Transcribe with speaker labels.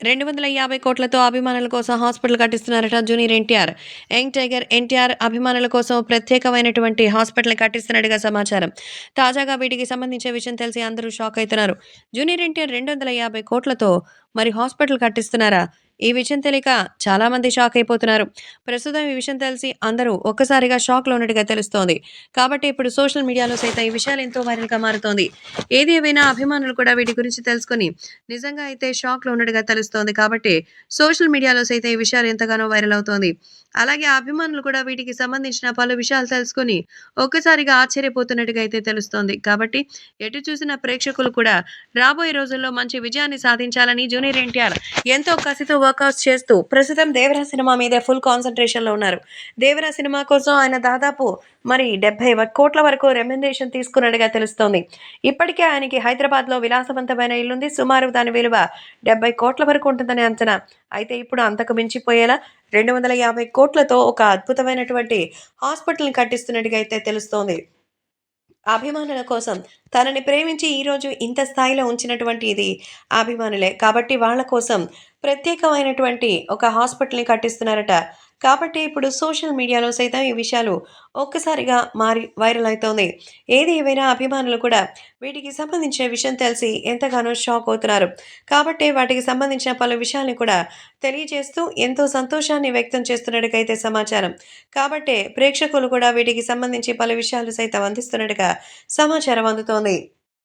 Speaker 1: 250 కోట్లతో అభిమానుల కోసం హాస్పిటల్ కట్టిస్తున్నారట junior NTR. Young tiger NTR అభిమానుల కోసం ప్రత్యేకమైనటువంటి హాస్పిటల్ కట్టిస్తున్నట్టుగా సమాచారం. తాజాగా వీటికి సంబంధించిన విషయం తెలిసి అందరూ షాక్ అయితున్నారు. జూనియర్ ఎన్టీఆర్ 250 కోట్లతో మరి హాస్పిటల్ కట్టిస్తున్నారా? ఈ విషయం తెలియక చాలా మంది షాక్ అయిపోతున్నారు. ప్రస్తుతం ఈ విషయం తెలిసి అందరూ ఒక్కసారిగా షాక్‌లో ఉన్నట్టుగా తెలుస్తోంది. కాబట్టి ఇప్పుడు సోషల్ మీడియాలో సైతం ఈ విషయాలు ఎంతో వైరల్‌గా మారుతోంది. ఏది ఏమైనా అభిమానులు కూడా వీటి గురించి తెలుసుకొని నిజంగా అయితే షాక్‌లో ఉన్నట్టుగా తెలుస్తోంది. కాబట్టి సోషల్ మీడియాలో సైతం ఈ విషయాలు ఎంతగానో వైరల్ అవుతోంది. అలాగే ఆ అభిమానులు కూడా వీటికి సంబంధించిన పలు విషయాలు తెలుసుకొని ఒక్కసారిగా ఆశ్చర్యపోతున్నట్టుగా అయితే తెలుస్తోంది. కాబట్టి ఎటు చూసిన ప్రేక్షకులు కూడా రాబోయే రోజుల్లో మంచి విజయాన్ని సాధించాలని జూనియర్ ఎన్టీఆర్ ఎంతో కసితో వర్కౌట్స్ చేస్తూ ప్రస్తుతం 'దేవరా' సినిమా మీదే ఫుల్ కాన్సంట్రేషన్‌లో ఉన్నారు. 'దేవరా' సినిమా కోసం ఆయన దాదాపు మరి 70 కోట్ల వరకు రెమ్యునరేషన్ తీసుకున్నట్టుగా తెలుస్తోంది. ఇప్పటికే ఆయనకి హైదరాబాద్‌లో విలాసవంతమైన ఇల్లుంది. సుమారు దాని విలువ 70 కోట్ల వరకు ఉంటుందని అంచనా. అయితే ఇప్పుడు అంతకు మించిపోయేలా 250 కోట్లతో ఒక అద్భుతమైనటువంటి హాస్పిటల్‌ని కట్టిస్తున్నట్టుగా అయితే తెలుస్తోంది. అభిమానుల కోసం తనని ప్రేమించి ఈరోజు ఇంత స్థాయిలో ఉంచినటువంటి ఇది అభిమానులే. కాబట్టి వాళ్ళ కోసం ప్రత్యేకమైనటువంటి ఒక హాస్పిటల్‌ని కట్టిస్తున్నారట. కాబట్టి ఇప్పుడు సోషల్ మీడియాలో సైతం ఈ విషయాలు ఒక్కసారిగా మారి వైరల్ అయితోంది. ఏది ఏమైనా అభిమానులు కూడా వీటికి సంబంధించిన విషయం తెలిసి ఎంతగానో షాక్ అవుతున్నారు. కాబట్టే వాటికి సంబంధించిన పలు విషయాల్ని కూడా తెలియజేస్తూ ఎంతో సంతోషాన్ని వ్యక్తం చేస్తున్నట్టుగైతే సమాచారం. కాబట్టే ప్రేక్షకులు కూడా వీటికి సంబంధించి పలు విషయాలు సైతం అందిస్తున్నట్టుగా సమాచారం అందుతోంది.